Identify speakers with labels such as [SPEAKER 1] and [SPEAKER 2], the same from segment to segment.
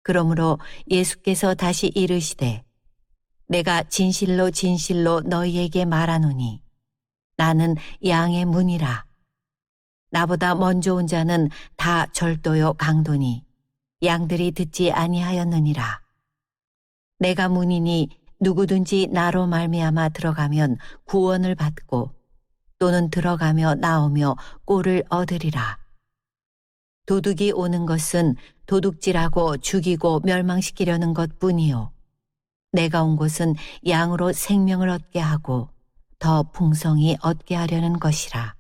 [SPEAKER 1] 그러므로 예수께서 다시 이르시되 내가 진실로 진실로 너희에게 말하노니 나는 양의 문이라. 나보다 먼저 온 자는 다 절도요 강도니 양들이 듣지 아니하였느니라. 내가 문이니 누구든지 나로 말미암아 들어가면 구원을 받고 또는 들어가며 나오며 꼴을 얻으리라. 도둑이 오는 것은 도둑질하고 죽이고 멸망시키려는 것뿐이요 내가 온 것은 양으로 생명을 얻게 하고 더 풍성히 얻게 하려는 것이라.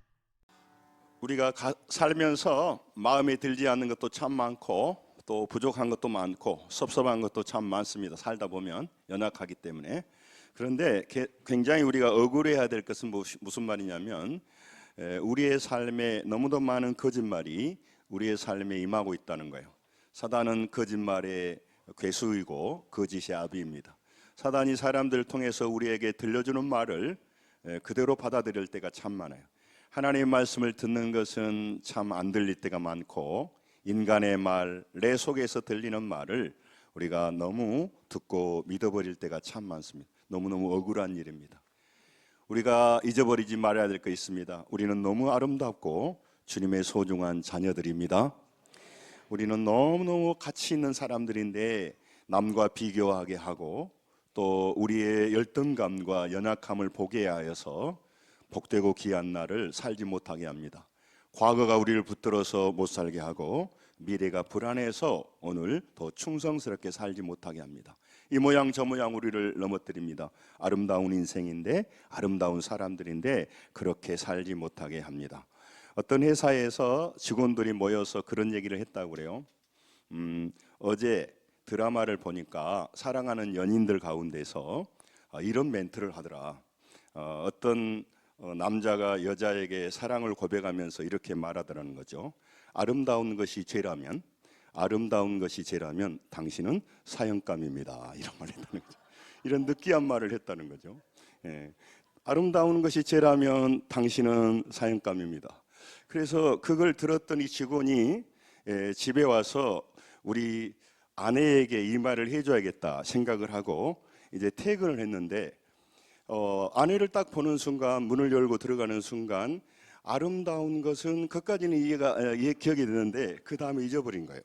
[SPEAKER 2] 우리가 살면서 마음에 들지 않는 것도 참 많고 또 부족한 것도 많고 섭섭한 것도 참 많습니다. 살다 보면 연약하기 때문에. 그런데 굉장히 우리가 억울해야 될 것은 무슨 말이냐면 우리의 삶에 너무도 많은 거짓말이 우리의 삶에 임하고 있다는 거예요. 사단은 거짓말의 괴수이고 거짓의 아비입니다. 사단이 사람들을 통해서 우리에게 들려주는 말을 그대로 받아들일 때가 참 많아요. 하나님의 말씀을 듣는 것은 참 안 들릴 때가 많고 인간의 말, 내 속에서 들리는 말을 우리가 너무 듣고 믿어버릴 때가 참 많습니다. 너무너무 억울한 일입니다. 우리가 잊어버리지 말아야 될 거 있습니다. 우리는 너무 아름답고 주님의 소중한 자녀들입니다. 우리는 너무너무 가치 있는 사람들인데 남과 비교하게 하고 또 우리의 열등감과 연약함을 보게 하여서 복되고 귀한 날을 살지 못하게 합니다. 과거가 우리를 붙들어서 못 살게 하고 미래가 불안해서 오늘 더 충성스럽게 살지 못하게 합니다. 이 모양 저 모양 우리를 넘어뜨립니다. 아름다운 인생인데 아름다운 사람들인데 그렇게 살지 못하게 합니다. 어떤 회사에서 직원들이 모여서 그런 얘기를 했다고 그래요. 어제 드라마를 보니까 사랑하는 연인들 가운데서 이런 멘트를 하더라. 어떤 남자가 여자에게 사랑을 고백하면서 이렇게 말하더라는 거죠. 아름다운 것이 죄라면 당신은 사형감입니다. 이런 말을 했다는 거죠. 이런 느끼한 말을 했다는 거죠. 아름다운 것이 죄라면 당신은 사형감입니다. 그래서 그걸 들었던 이 직원이 집에 와서 우리 아내에게 이 말을 해줘야겠다 생각을 하고 이제 퇴근을 했는데 아내를 딱 보는 순간, 문을 열고 들어가는 순간 아름다운 것은 그까지는 기억이 되는데 그 다음에 잊어버린 거예요.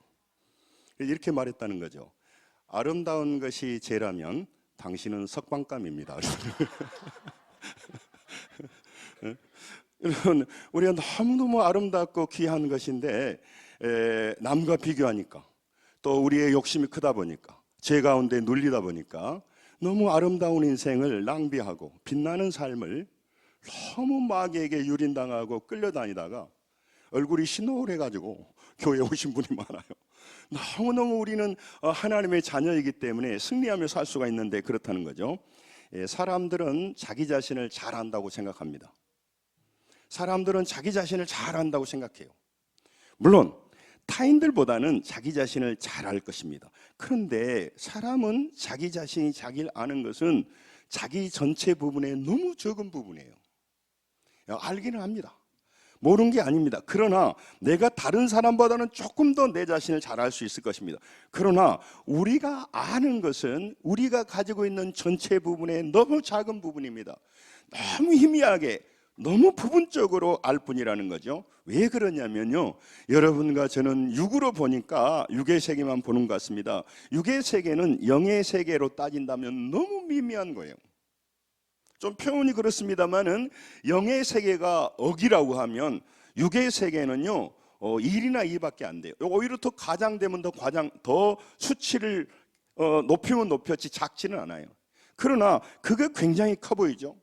[SPEAKER 2] 이렇게 말했다는 거죠. 아름다운 것이 죄라면 당신은 석방감입니다. 여러분, 우리가 너무너무 아름답고 귀한 것인데 남과 비교하니까 또 우리의 욕심이 크다 보니까 죄 가운데 눌리다 보니까 너무 아름다운 인생을 낭비하고 빛나는 삶을 너무 마귀에게 유린당하고 끌려다니다가 얼굴이 시노래가지고 교회에 오신 분이 많아요. 너무너무 우리는 하나님의 자녀이기 때문에 승리하며 살 수가 있는데 그렇다는 거죠. 사람들은 자기 자신을 잘 안다고 생각합니다. 사람들은 자기 자신을 잘 안다고 생각해요. 물론 타인들보다는 자기 자신을 잘 알 것입니다. 그런데 사람은 자기 자신이 자기를 아는 것은 자기 전체 부분의 너무 적은 부분이에요. 알기는 합니다. 모르는 게 아닙니다. 그러나 내가 다른 사람보다는 조금 더 내 자신을 잘 알 수 있을 것입니다. 그러나 우리가 아는 것은 우리가 가지고 있는 전체 부분의 너무 작은 부분입니다. 너무 희미하게 너무 부분적으로 알 뿐이라는 거죠. 왜 그러냐면요, 여러분과 저는 육으로 보니까 육의 세계만 보는 것 같습니다. 육의 세계는 영의 세계로 따진다면 너무 미미한 거예요. 좀 표현이 그렇습니다만은 영의 세계가 억이라고 하면 육의 세계는요 1이나 2밖에 안 돼요. 오히려 더 과장되면 더 수치를 높이면 높였지 작지는 않아요. 그러나 그게 굉장히 커 보이죠.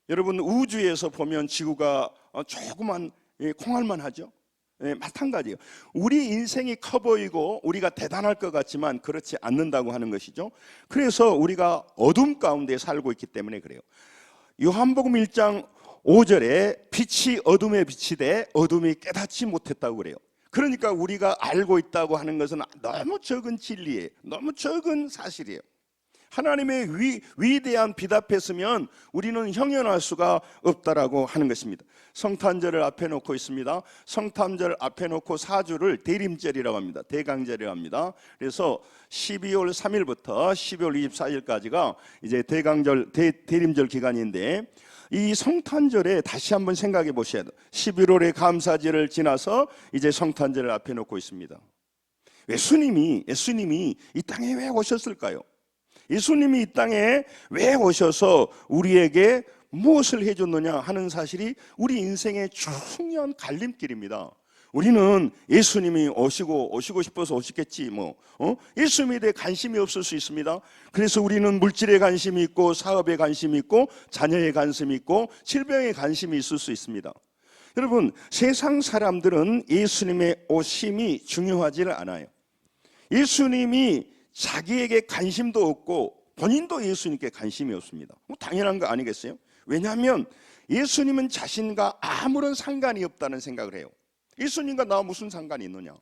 [SPEAKER 2] 여러분, 우주에서 보면 지구가 조그만 콩알만 하죠. 마찬가지예요. 우리 인생이 커 보이고 우리가 대단할 것 같지만 그렇지 않는다고 하는 것이죠. 그래서 우리가 어둠 가운데 살고 있기 때문에 그래요. 요한복음 1장 5절에 빛이 어둠에 비치되 어둠이 깨닫지 못했다고 그래요. 그러니까 우리가 알고 있다고 하는 것은 너무 적은 진리예요. 너무 적은 사실이에요. 하나님의 위대한 빛 앞에 서면 우리는 형연할 수가 없다라고 하는 것입니다. 성탄절을 앞에 놓고 있습니다. 성탄절 앞에 놓고 4주를 대림절이라고 합니다. 대강절이라고 합니다. 그래서 12월 3일부터 12월 24일까지가 이제 대림절 기간인데, 이 성탄절에 다시 한번 생각해 보셔야 돼요. 11월의 감사절을 지나서 이제 성탄절을 앞에 놓고 있습니다. 예수님이 이 땅에 왜 오셨을까요? 예수님이 이 땅에 왜 오셔서 우리에게 무엇을 해줬느냐 하는 사실이 우리 인생의 중요한 갈림길입니다. 우리는 예수님이 오시고 싶어서 오시겠지 예수님에 대해 관심이 없을 수 있습니다. 그래서 우리는 물질에 관심이 있고, 사업에 관심이 있고, 자녀에 관심이 있고, 질병에 관심이 있을 수 있습니다. 여러분, 세상 사람들은 예수님의 오심이 중요하지는 않아요. 예수님이 자기에게 관심도 없고 본인도 예수님께 관심이 없습니다. 당연한 거 아니겠어요? 왜냐하면 예수님은 자신과 아무런 상관이 없다는 생각을 해요. 예수님과 나 무슨 상관이 있느냐?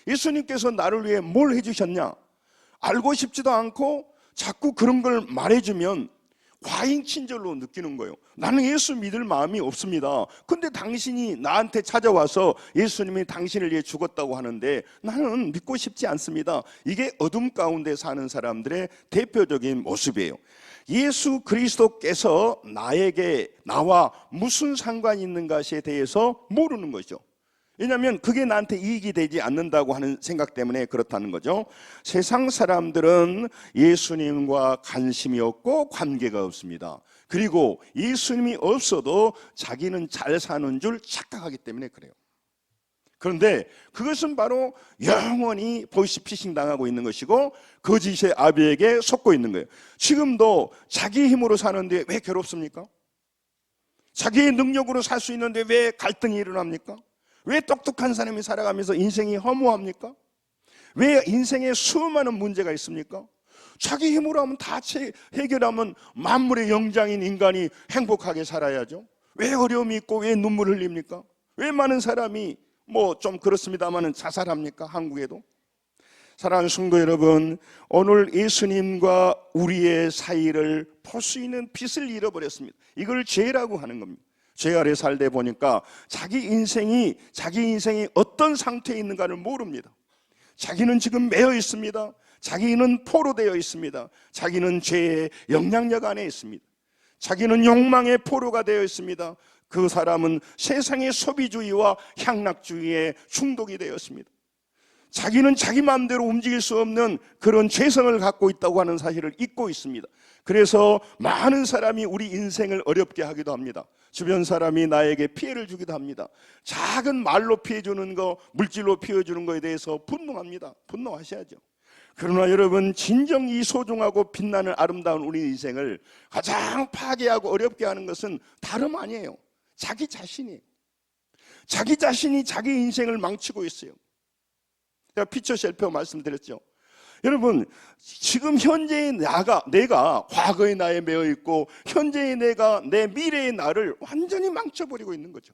[SPEAKER 2] 예수님께서 나를 위해 뭘 해주셨냐? 알고 싶지도 않고 자꾸 그런 걸 말해주면 과잉 친절로 느끼는 거예요. 나는 예수 믿을 마음이 없습니다. 근데 당신이 나한테 찾아와서 예수님이 당신을 위해 죽었다고 하는데 나는 믿고 싶지 않습니다. 이게 어둠 가운데 사는 사람들의 대표적인 모습이에요. 예수 그리스도께서 나와 무슨 상관이 있는 것에 대해서 모르는 거죠. 왜냐하면 그게 나한테 이익이 되지 않는다고 하는 생각 때문에 그렇다는 거죠. 세상 사람들은 예수님과 관심이 없고 관계가 없습니다. 그리고 예수님이 없어도 자기는 잘 사는 줄 착각하기 때문에 그래요. 그런데 그것은 바로 영원히 보이스피싱 당하고 있는 것이고 거짓의 아비에게 속고 있는 거예요. 지금도 자기 힘으로 사는데 왜 괴롭습니까? 자기의 능력으로 살 수 있는데 왜 갈등이 일어납니까? 왜 똑똑한 사람이 살아가면서 인생이 허무합니까? 왜 인생에 수많은 문제가 있습니까? 자기 힘으로 하면 다 해결하면 만물의 영장인 인간이 행복하게 살아야죠. 왜 어려움이 있고 왜 눈물을 흘립니까? 왜 많은 사람이 좀 그렇습니다만은 자살합니까? 한국에도. 사랑하는 성도 여러분, 오늘 예수님과 우리의 사이를 볼 수 있는 빛을 잃어버렸습니다. 이걸 죄라고 하는 겁니다. 죄 아래 살다 보니까 자기 인생이 어떤 상태에 있는가를 모릅니다. 자기는 지금 매여 있습니다. 자기는 포로되어 있습니다. 자기는 죄의 영향력 안에 있습니다. 자기는 욕망의 포로가 되어 있습니다. 그 사람은 세상의 소비주의와 향락주의에 중독이 되었습니다. 자기는 자기 마음대로 움직일 수 없는 그런 죄성을 갖고 있다고 하는 사실을 잊고 있습니다. 그래서 많은 사람이 우리 인생을 어렵게 하기도 합니다. 주변 사람이 나에게 피해를 주기도 합니다. 작은 말로 피해주는 거, 물질로 피해주는 거에 대해서 분노합니다. 분노하셔야죠. 그러나 여러분, 진정 이 소중하고 빛나는 아름다운 우리 인생을 가장 파괴하고 어렵게 하는 것은 다름 아니에요. 자기 자신이에요. 자기 자신이 자기 인생을 망치고 있어요. 제가 피처 셀프 말씀드렸죠. 여러분, 지금 현재의 내가 과거의 나에 매여 있고 현재의 내가 내 미래의 나를 완전히 망쳐버리고 있는 거죠.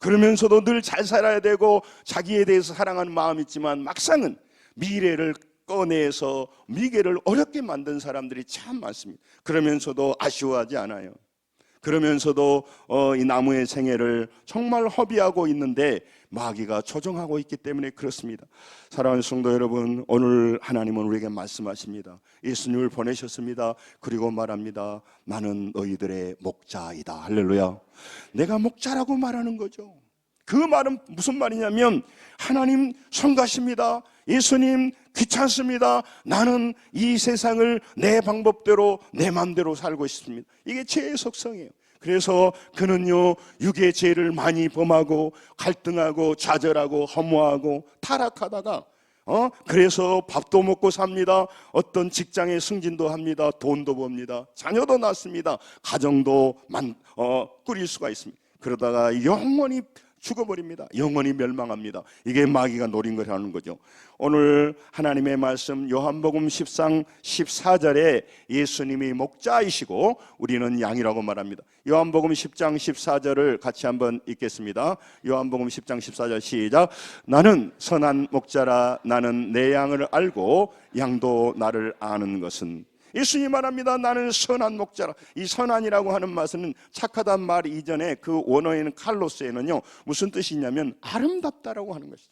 [SPEAKER 2] 그러면서도 늘 잘 살아야 되고 자기에 대해서 사랑하는 마음이 있지만 막상은 미래를 꺼내서 미래를 어렵게 만든 사람들이 참 많습니다. 그러면서도 아쉬워하지 않아요. 그러면서도 이 나무의 생애를 정말 허비하고 있는데 마귀가 조종하고 있기 때문에 그렇습니다. 사랑하는 성도 여러분, 오늘 하나님은 우리에게 말씀하십니다. 예수님을 보내셨습니다. 그리고 말합니다. 나는 너희들의 목자이다. 할렐루야. 내가 목자라고 말하는 거죠. 그 말은 무슨 말이냐면 하나님 성가십니다. 예수님 귀찮습니다. 나는 이 세상을 내 방법대로 내 마음대로 살고 있습니다. 이게 죄의 속성이에요. 그래서 그는요, 육의 죄를 많이 범하고 갈등하고 좌절하고 허무하고 타락하다가 그래서 밥도 먹고 삽니다. 어떤 직장에 승진도 합니다. 돈도 법니다. 자녀도 낳습니다. 가정도 꾸릴 수가 있습니다. 그러다가 영원히 죽어버립니다. 영원히 멸망합니다. 이게 마귀가 노린 거라는 거죠. 오늘 하나님의 말씀 요한복음 10장 14절에 예수님이 목자이시고 우리는 양이라고 말합니다. 요한복음 10장 14절을 같이 한번 읽겠습니다. 요한복음 10장 14절 시작. 나는 선한 목자라. 나는 내 양을 알고 양도 나를 아는 것은. 예수님 말합니다. 나는 선한 목자라. 이 선한이라고 하는 말은 착하단 말 이전에 그 원어에는 칼로스에는요 무슨 뜻이냐면 아름답다라고 하는 것이죠.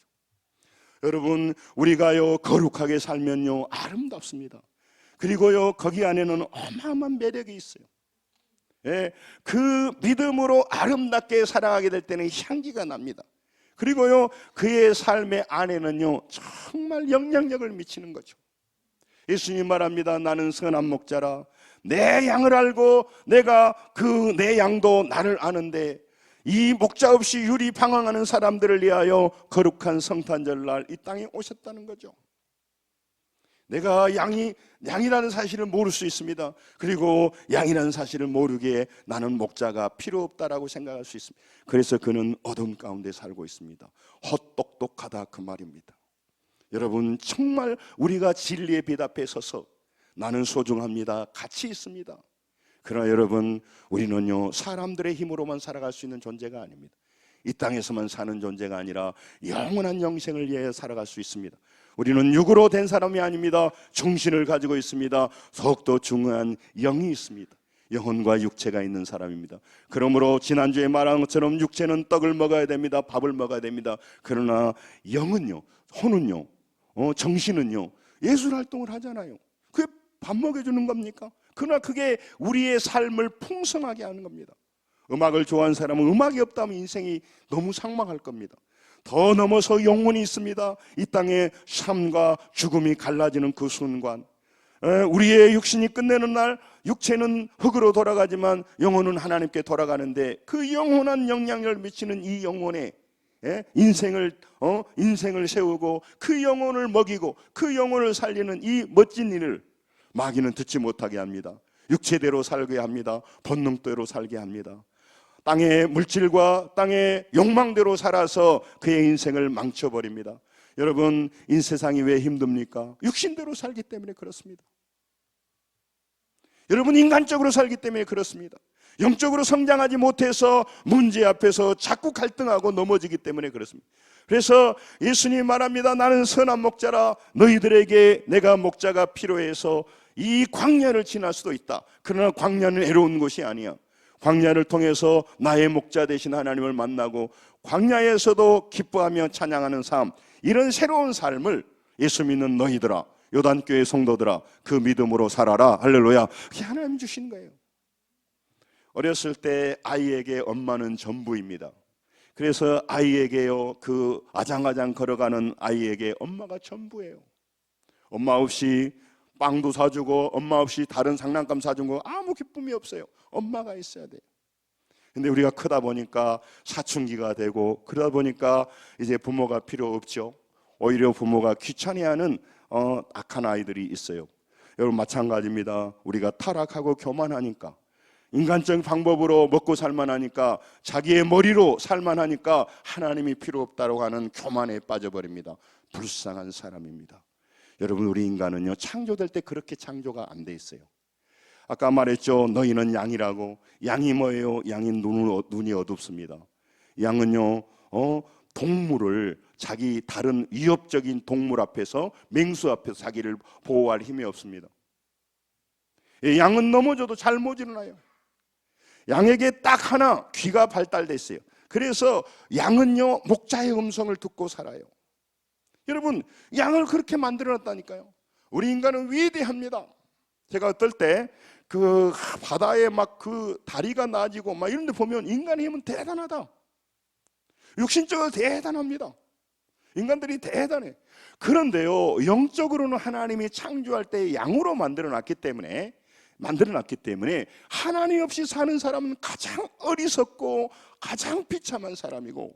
[SPEAKER 2] 여러분, 우리가요 거룩하게 살면요 아름답습니다. 그리고요 거기 안에는 어마어마한 매력이 있어요. 예, 그 믿음으로 아름답게 살아가게 될 때는 향기가 납니다. 그리고요 그의 삶의 안에는요 정말 영향력을 미치는 거죠. 예수님 말합니다. 나는 선한 목자라. 내 양을 알고 내가 그 내 양도 나를 아는데, 이 목자 없이 유리 방황하는 사람들을 위하여 거룩한 성탄절날 이 땅에 오셨다는 거죠. 내가 양이라는 사실을 모를 수 있습니다. 그리고 양이라는 사실을 모르기에 나는 목자가 필요 없다라고 생각할 수 있습니다. 그래서 그는 어둠 가운데 살고 있습니다. 헛똑똑하다 그 말입니다. 여러분, 정말 우리가 진리의 빛 앞에 서서 나는 소중합니다, 가치 있습니다. 그러나 여러분, 우리는요 사람들의 힘으로만 살아갈 수 있는 존재가 아닙니다. 이 땅에서만 사는 존재가 아니라 영원한 영생을 위해 살아갈 수 있습니다. 우리는 육으로 된 사람이 아닙니다. 정신을 가지고 있습니다. 더욱더 중요한 영이 있습니다. 영혼과 육체가 있는 사람입니다. 그러므로 지난주에 말한 것처럼 육체는 떡을 먹어야 됩니다. 밥을 먹어야 됩니다. 그러나 영은요, 혼은요, 정신은요 예술 활동을 하잖아요. 그게 밥 먹여주는 겁니까? 그러나 그게 우리의 삶을 풍성하게 하는 겁니다. 음악을 좋아하는 사람은 음악이 없다면 인생이 너무 삭막할 겁니다. 더 넘어서 영혼이 있습니다. 이 땅에 삶과 죽음이 갈라지는 그 순간, 우리의 육신이 끝내는 날 육체는 흙으로 돌아가지만 영혼은 하나님께 돌아가는데, 그 영원한 영향력을 미치는 이 영혼에 인생을 세우고 그 영혼을 먹이고 그 영혼을 살리는 이 멋진 일을 마귀는 듣지 못하게 합니다. 육체대로 살게 합니다. 본능대로 살게 합니다. 땅의 물질과 땅의 욕망대로 살아서 그의 인생을 망쳐버립니다. 여러분, 이 세상이 왜 힘듭니까? 육신대로 살기 때문에 그렇습니다. 여러분, 인간적으로 살기 때문에 그렇습니다. 영적으로 성장하지 못해서 문제 앞에서 자꾸 갈등하고 넘어지기 때문에 그렇습니다. 그래서 예수님이 말합니다. 나는 선한 목자라. 너희들에게 내가 목자가 필요해서 이 광야를 지날 수도 있다. 그러나 광야는 애로운 곳이 아니야. 광야를 통해서 나의 목자 되신 하나님을 만나고 광야에서도 기뻐하며 찬양하는 삶, 이런 새로운 삶을 예수 믿는 너희들아, 요단교회 성도들아, 그 믿음으로 살아라. 할렐루야. 그게 하나님 주신 거예요. 어렸을 때 아이에게 엄마는 전부입니다. 그래서 아이에게요, 그 아장아장 걸어가는 아이에게 엄마가 전부예요. 엄마 없이 빵도 사주고 엄마 없이 다른 장난감 사준 거 아무 기쁨이 없어요. 엄마가 있어야 돼요. 근데 우리가 크다 보니까 사춘기가 되고 그러다 보니까 이제 부모가 필요 없죠. 오히려 부모가 귀찮아하는 악한 아이들이 있어요. 여러분, 마찬가지입니다. 우리가 타락하고 교만하니까, 인간적인 방법으로 먹고 살만하니까, 자기의 머리로 살만하니까 하나님이 필요 없다고 하는 교만에 빠져버립니다. 불쌍한 사람입니다. 여러분, 우리 인간은요 창조될 때 그렇게 창조가 안 돼 있어요. 아까 말했죠. 너희는 양이라고. 양이 뭐예요? 양이 눈이 어둡습니다. 양은요 동물을, 자기 다른 위협적인 동물 앞에서, 맹수 앞에서 자기를 보호할 힘이 없습니다. 양은 넘어져도 잘 못 일어나요. 양에게 딱 하나 귀가 발달됐어요. 그래서 양은요 목자의 음성을 듣고 살아요. 여러분, 양을 그렇게 만들어놨다니까요. 우리 인간은 위대합니다. 제가 어떨 때 그 바다에 막 그 다리가 나지고 막 이런 데 보면 인간의 힘은 대단하다. 육신적으로 대단합니다. 인간들이 대단해. 그런데요, 영적으로는 하나님이 창조할 때 양으로 만들어놨기 때문에 하나님 없이 사는 사람은 가장 어리석고 가장 비참한 사람이고,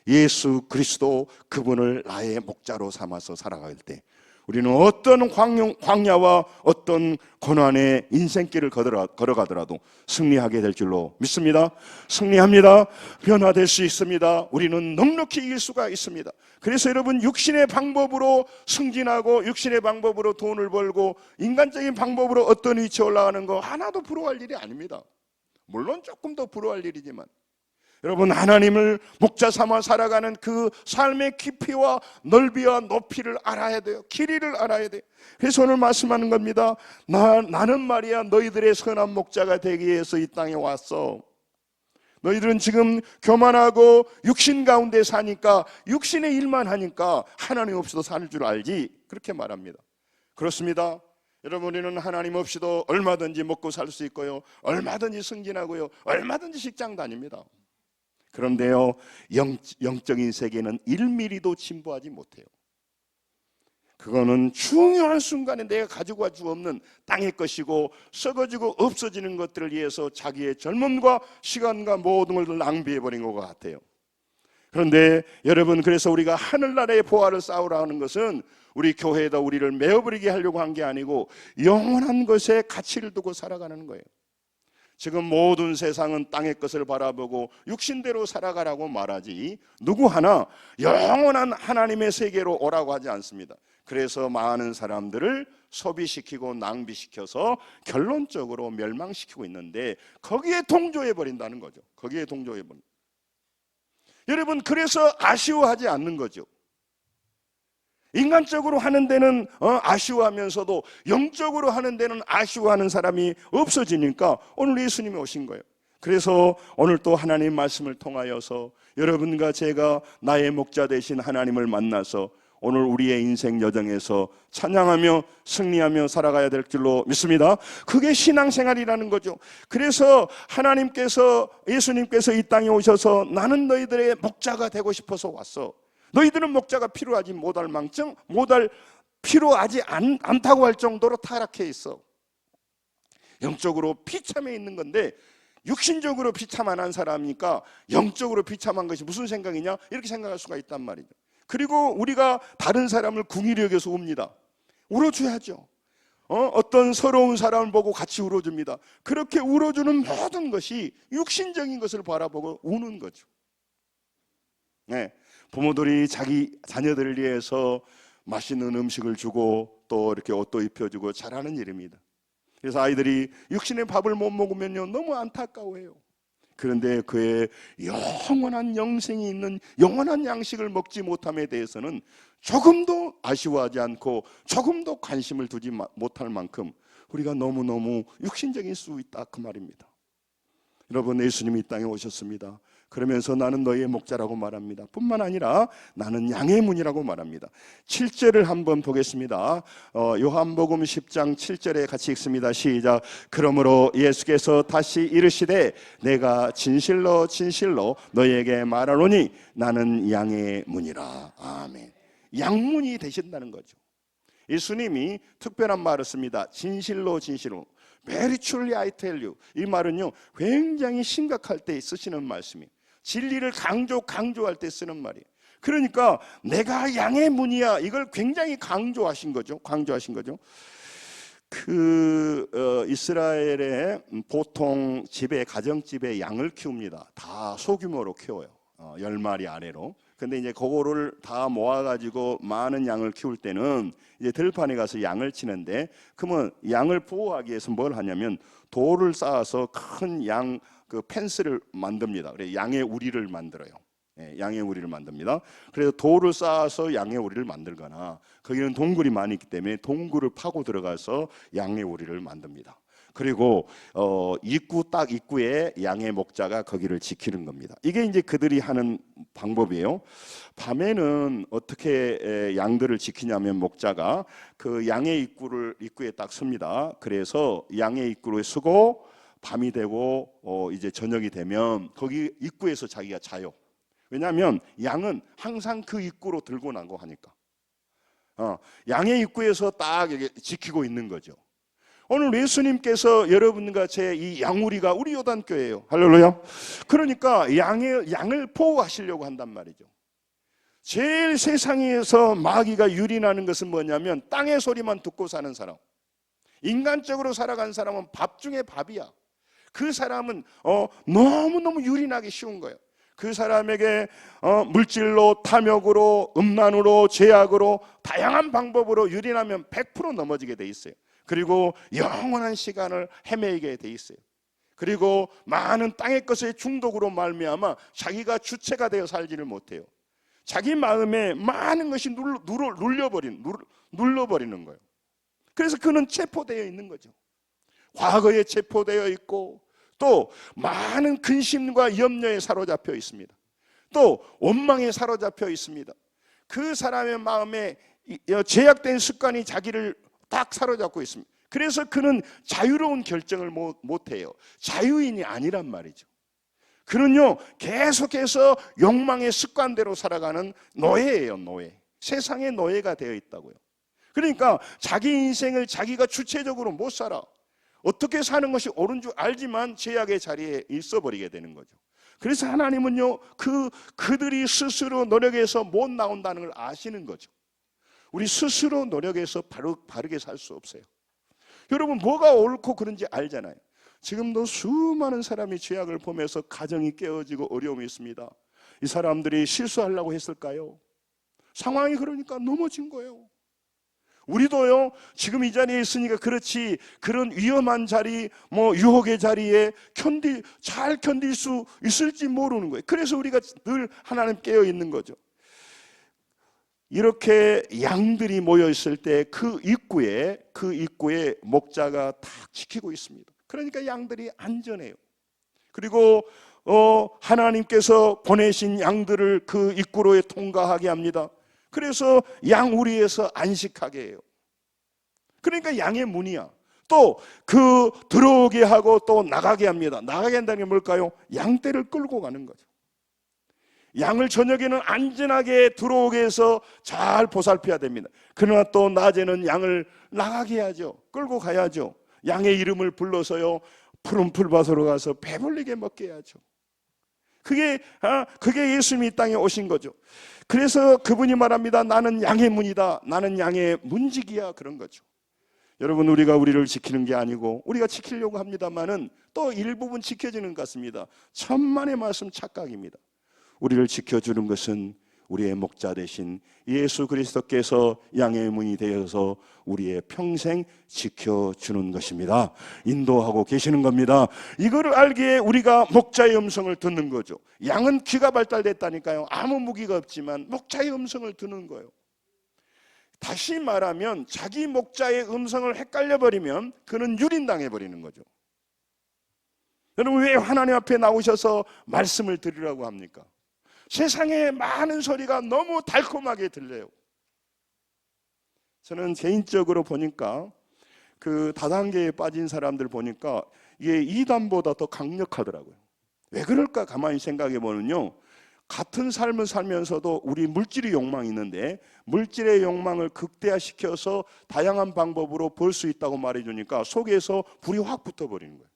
[SPEAKER 2] 예수 그리스도 그분을 나의 목자로 삼아서 살아갈 때 우리는 어떤 광야와 어떤 고난의 인생길을 걸어가더라도 승리하게 될 줄로 믿습니다. 승리합니다. 변화될 수 있습니다. 우리는 넉넉히 이길 수가 있습니다. 그래서 여러분, 육신의 방법으로 승진하고 육신의 방법으로 돈을 벌고 인간적인 방법으로 어떤 위치에 올라가는 거 하나도 부러워할 일이 아닙니다. 물론 조금 더 부러워할 일이지만, 여러분, 하나님을 목자 삼아 살아가는 그 삶의 깊이와 넓이와 높이를 알아야 돼요. 길이를 알아야 돼요. 그래서 오늘 말씀하는 겁니다. 나는 말이야 너희들의 선한 목자가 되기 위해서 이 땅에 왔어. 너희들은 지금 교만하고 육신 가운데 사니까, 육신의 일만 하니까 하나님 없이도 살 줄 알지, 그렇게 말합니다. 그렇습니다. 여러분, 우리는 하나님 없이도 얼마든지 먹고 살 수 있고요, 얼마든지 승진하고요, 얼마든지 직장 다닙니다. 그런데요, 영적인 세계는 1mm도 진보하지 못해요. 그거는 중요한 순간에 내가 가지고 갈 수 없는 땅의 것이고 썩어지고 없어지는 것들을 위해서 자기의 젊음과 시간과 모든 걸 낭비해버린 것 같아요. 그런데 여러분, 그래서 우리가 하늘나라의 보화를 쌓으라 하는 것은 우리 교회에다 우리를 메어버리게 하려고 한 게 아니고 영원한 것에 가치를 두고 살아가는 거예요. 지금 모든 세상은 땅의 것을 바라보고 육신대로 살아가라고 말하지, 누구 하나 영원한 하나님의 세계로 오라고 하지 않습니다. 그래서 많은 사람들을 소비시키고 낭비시켜서 결론적으로 멸망시키고 있는데, 거기에 동조해 버린다는 거죠. 거기에 동조해 버린다. 여러분, 그래서 아쉬워하지 않는 거죠. 인간적으로 하는 데는 아쉬워하면서도 영적으로 하는 데는 아쉬워하는 사람이 없어지니까 오늘 예수님이 오신 거예요. 그래서 오늘 또 하나님 말씀을 통하여서 여러분과 제가 나의 목자 되신 하나님을 만나서 오늘 우리의 인생 여정에서 찬양하며 승리하며 살아가야 될 줄로 믿습니다. 그게 신앙생활이라는 거죠. 그래서 하나님께서, 예수님께서 이 땅에 오셔서 나는 너희들의 목자가 되고 싶어서 왔어. 너희들은 목자가 필요하지 못할 망정, 필요하지 않다고 할 정도로 타락해 있어. 영적으로 비참해 있는 건데, 육신적으로 비참한 사람이니까 영적으로 비참한 것이 무슨 생각이냐, 이렇게 생각할 수가 있단 말이죠. 그리고 우리가 다른 사람을 궁일히 여겨서 웁니다. 울어줘야죠. 어떤 서러운 사람을 보고 같이 울어줍니다. 그렇게 울어주는 모든 것이 육신적인 것을 바라보고 우는 거죠. 네. 부모들이 자기 자녀들을 위해서 맛있는 음식을 주고 또 이렇게 옷도 입혀주고 잘하는 일입니다. 그래서 아이들이 육신의 밥을 못 먹으면요, 너무 안타까워해요. 그런데 그의 영원한 영생이 있는 영원한 양식을 먹지 못함에 대해서는 조금도 아쉬워하지 않고 조금도 관심을 두지 못할 만큼 우리가 너무너무 육신적일 수 있다, 그 말입니다. 여러분, 예수님이 이 땅에 오셨습니다. 그러면서 나는 너희의 목자라고 말합니다. 뿐만 아니라 나는 양의 문이라고 말합니다. 7절을 한번 보겠습니다. 요한복음 10장 7절에 같이 읽습니다. 시작. 그러므로 예수께서 다시 이르시되 내가 진실로 진실로 너희에게 말하노니 나는 양의 문이라. 아멘. 양문이 되신다는 거죠. 예수님이 특별한 말을 씁니다. 진실로 진실로. Very truly I tell you. 이 말은요, 굉장히 심각할 때 쓰시는 말씀이에요. 진리를 강조할 때 쓰는 말이에요. 그러니까 내가 양의 문이야, 이걸 굉장히 강조하신 거죠. 이스라엘의 보통 집에, 가정집에 양을 키웁니다. 다 소규모로 키워요. 10마리 아래로. 근데 이제 그거를 다 모아가지고 많은 양을 키울 때는 이제 들판에 가서 양을 치는데, 그러면 양을 보호하기 위해서 뭘 하냐면 돌을 쌓아서 큰 양 그 펜스를 만듭니다. 그래서 양의 우리를 만들어요. 양의 우리를 만듭니다. 그래서 돌을 쌓아서 양의 우리를 만들거나, 거기는 동굴이 많이 있기 때문에 동굴을 파고 들어가서 양의 우리를 만듭니다. 그리고 입구에 양의 목자가 거기를 지키는 겁니다. 이게 이제 그들이 하는 방법이에요. 밤에는 어떻게 양들을 지키냐면, 목자가 그 양의 입구에 딱 섭니다. 그래서 양의 입구를 서고 밤이 되고 이제 저녁이 되면 거기 입구에서 자기가 자요. 왜냐하면 양은 항상 그 입구로 들고 나고 하니까 양의 입구에서 딱 이렇게 지키고 있는 거죠. 오늘 예수님께서 여러분과 제 이 양우리가 우리 요단교회예요. 할렐루야. 그러니까 양을 보호하시려고 한단 말이죠. 제일 세상에서 마귀가 유린하는 것은 뭐냐면 땅의 소리만 듣고 사는 사람. 인간적으로 살아간 사람은 밥 중에 밥이야. 그 사람은 너무너무 유린하기 쉬운 거예요. 그 사람에게 물질로, 탐욕으로, 음란으로, 죄악으로 다양한 방법으로 유린하면 100% 넘어지게 돼 있어요. 그리고 영원한 시간을 헤매게 돼 있어요. 그리고 많은 땅의 것의 중독으로 말미암아 자기가 주체가 되어 살지를 못해요. 자기 마음에 많은 것이 눌러버리는 거예요. 그래서 그는 체포되어 있는 거죠. 과거에 체포되어 있고, 또 많은 근심과 염려에 사로잡혀 있습니다. 또 원망에 사로잡혀 있습니다. 그 사람의 마음에 제약된 습관이 자기를 딱 사로잡고 있습니다. 그래서 그는 자유로운 결정을 못해요. 자유인이 아니란 말이죠. 그는요, 계속해서 욕망의 습관대로 살아가는 노예예요. 노예. 세상의 노예가 되어 있다고요. 그러니까 자기 인생을 자기가 주체적으로 못 살아. 어떻게 사는 것이 옳은 줄 알지만 죄악의 자리에 있어버리게 되는 거죠. 그래서 하나님은요, 그들이 스스로 노력해서 못 나온다는 걸 아시는 거죠. 우리 스스로 노력해서 바르게 살 수 없어요. 여러분, 뭐가 옳고 그런지 알잖아요. 지금도 수많은 사람이 죄악을 범해서 가정이 깨어지고 어려움이 있습니다. 이 사람들이 실수하려고 했을까요? 상황이 그러니까 넘어진 거예요. 우리도요, 지금 이 자리에 있으니까 그렇지, 그런 위험한 자리, 유혹의 자리에 잘 견딜 수 있을지 모르는 거예요. 그래서 우리가 늘 하나님 깨어 있는 거죠. 이렇게 양들이 모여 있을 때 그 입구에 목자가 탁 지키고 있습니다. 그러니까 양들이 안전해요. 그리고 하나님께서 보내신 양들을 그 입구로에 통과하게 합니다. 그래서 양 우리에서 안식하게 해요. 그러니까 양의 문이야. 또 그 들어오게 하고 또 나가게 합니다. 나가게 한다는 게 뭘까요? 양떼를 끌고 가는 거죠. 양을 저녁에는 안전하게 들어오게 해서 잘 보살펴야 됩니다. 그러나 또 낮에는 양을 나가게 해야죠. 끌고 가야죠. 양의 이름을 불러서요, 푸른 풀밭으로 가서 배불리게 먹게 해야죠. 그게 예수님이 이 땅에 오신 거죠. 그래서 그분이 말합니다. 나는 양의 문이다. 나는 양의 문지기야. 그런 거죠. 여러분, 우리가 우리를 지키는 게 아니고 우리가 지키려고 합니다만은 또 일부분 지켜지는 것 같습니다. 천만의 말씀 착각입니다. 우리를 지켜주는 것은 우리의 목자 되신 예수 그리스도께서 양의 문이 되어서 우리의 평생 지켜주는 것입니다. 인도하고 계시는 겁니다. 이거를 알기에 우리가 목자의 음성을 듣는 거죠. 양은 귀가 발달됐다니까요. 아무 무기가 없지만 목자의 음성을 듣는 거예요. 다시 말하면 자기 목자의 음성을 헷갈려 버리면 그는 유린당해 버리는 거죠. 여러분, 왜 하나님 앞에 나오셔서 말씀을 드리라고 합니까? 세상에 많은 소리가 너무 달콤하게 들려요. 저는 개인적으로 보니까 그 다단계에 빠진 사람들 보니까 이게 이단보다 더 강력하더라고요. 왜 그럴까 가만히 생각해 보면요, 같은 삶을 살면서도 우리 물질의 욕망이 있는데 물질의 욕망을 극대화시켜서 다양한 방법으로 벌 수 있다고 말해주니까 속에서 불이 확 붙어버리는 거예요.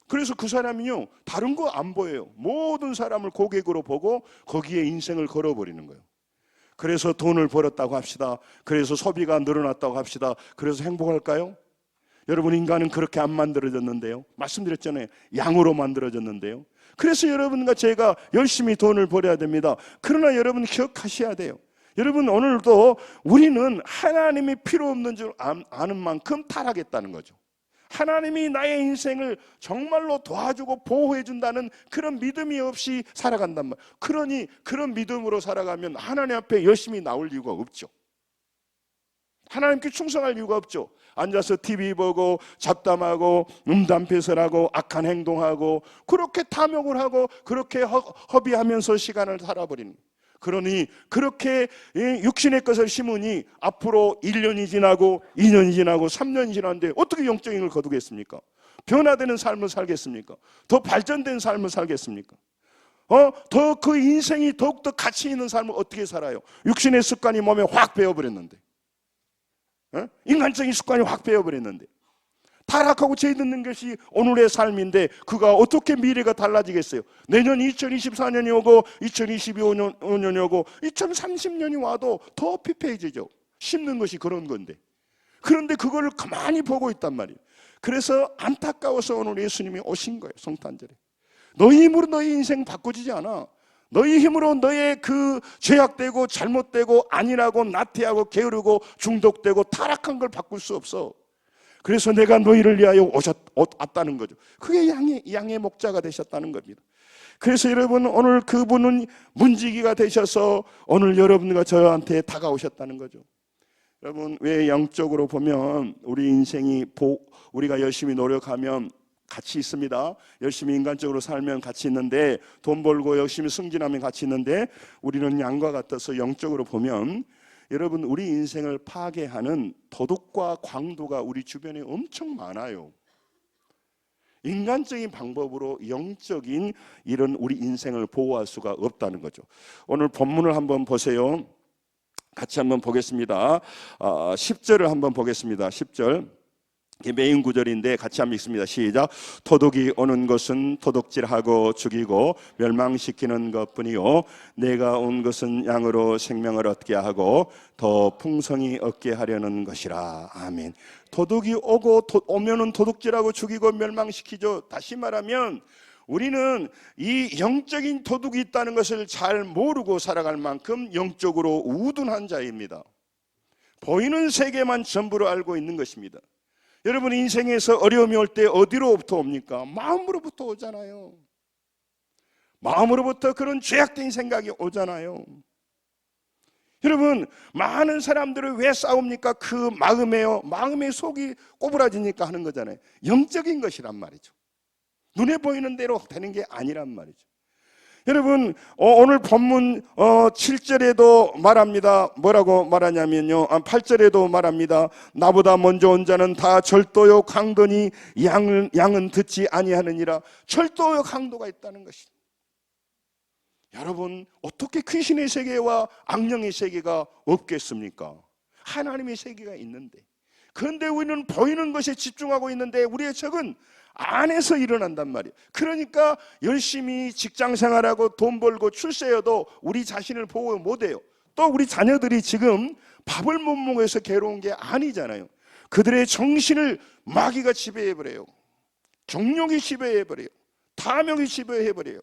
[SPEAKER 2] 그래서 그 사람이요, 다른 거 안 보여요. 모든 사람을 고객으로 보고 거기에 인생을 걸어버리는 거예요. 그래서 돈을 벌었다고 합시다. 그래서 소비가 늘어났다고 합시다. 그래서 행복할까요? 여러분, 인간은 그렇게 안 만들어졌는데요. 말씀드렸잖아요. 양으로 만들어졌는데요. 그래서 여러분과 제가 열심히 돈을 벌어야 됩니다. 그러나 여러분 기억하셔야 돼요. 여러분, 오늘도 우리는 하나님이 필요 없는 줄 아는 만큼 타락했다는 거죠. 하나님이 나의 인생을 정말로 도와주고 보호해 준다는 그런 믿음이 없이 살아간단 말이에요. 그러니 그런 믿음으로 살아가면 하나님 앞에 열심히 나올 이유가 없죠. 하나님께 충성할 이유가 없죠. 앉아서 TV 보고 잡담하고 음담패설하고 악한 행동하고 그렇게 탐욕을 하고 그렇게 허비하면서 시간을 살아버리는 거예요. 그러니 그렇게 육신의 것을 심으니 앞으로 1년이 지나고 2년이 지나고 3년이 지났는데 어떻게 영적인 걸 거두겠습니까? 변화되는 삶을 살겠습니까? 더 발전된 삶을 살겠습니까? 더 그 인생이 더욱더 가치 있는 삶을 어떻게 살아요? 육신의 습관이 몸에 확 배어버렸는데, 인간적인 습관이 확 배어버렸는데, 타락하고 죄 짓는 것이 오늘의 삶인데 그가 어떻게 미래가 달라지겠어요? 내년 2024년이 오고 2025년이 오고 2030년이 와도 더 피폐해지죠. 심는 것이 그런 건데. 그런데 그거를 가만히 보고 있단 말이에요. 그래서 안타까워서 오늘 예수님이 오신 거예요. 성탄절에. 너희 힘으로 너희 인생 바꿔지지 않아. 너희 힘으로 너의 그 죄악되고 잘못되고 안일하고 나태하고 게으르고 중독되고 타락한 걸 바꿀 수 없어. 그래서 내가 너희를 위하여 왔다는 거죠. 그게 양의 목자가 되셨다는 겁니다. 그래서 여러분 오늘 그분은 문지기가 되셔서 오늘 여러분과 저한테 다가오셨다는 거죠. 여러분 왜 영적으로 보면 우리 인생이 우리가 열심히 노력하면 같이 있습니다. 열심히 인간적으로 살면 같이 있는데 돈 벌고 열심히 승진하면 같이 있는데 우리는 양과 같아서 영적으로 보면 여러분 우리 인생을 파괴하는 도둑과 광도가 우리 주변에 엄청 많아요. 인간적인 방법으로 영적인 이런 우리 인생을 보호할 수가 없다는 거죠. 오늘 본문을 한번 보세요. 같이 한번 보겠습니다. 10절을 한번 보겠습니다. 10절 이게 메인 구절인데 같이 한번 읽습니다. 시작. 도둑이 오는 것은 도둑질하고 죽이고 멸망시키는 것뿐이요 내가 온 것은 양으로 생명을 얻게 하고 더 풍성히 얻게 하려는 것이라. 아멘. 도둑이 오면은 도둑질하고 죽이고 멸망시키죠. 다시 말하면 우리는 이 영적인 도둑이 있다는 것을 잘 모르고 살아갈 만큼 영적으로 우둔한 자입니다. 보이는 세계만 전부로 알고 있는 것입니다. 여러분 인생에서 어려움이 올 때 어디로부터 옵니까? 마음으로부터 오잖아요. 마음으로부터 그런 죄악된 생각이 오잖아요. 여러분 많은 사람들은 왜 싸웁니까? 그 마음의 속이 꼬부라지니까 하는 거잖아요. 영적인 것이란 말이죠. 눈에 보이는 대로 되는 게 아니란 말이죠. 여러분 오늘 본문 7절에도 말합니다. 뭐라고 말하냐면요 8절에도 말합니다. 나보다 먼저 온 자는 다 절도요 강도니 양은 듣지 아니하느니라. 절도요 강도가 있다는 것입니다. 여러분 어떻게 귀신의 세계와 악령의 세계가 없겠습니까? 하나님의 세계가 있는데. 그런데 우리는 보이는 것에 집중하고 있는데 우리의 적은 안에서 일어난단 말이에요. 그러니까 열심히 직장 생활하고 돈 벌고 출세해도 우리 자신을 보호 못해요. 또 우리 자녀들이 지금 밥을 못 먹어서 괴로운 게 아니잖아요. 그들의 정신을 마귀가 지배해버려요. 정욕이 지배해버려요. 탐욕이 지배해버려요.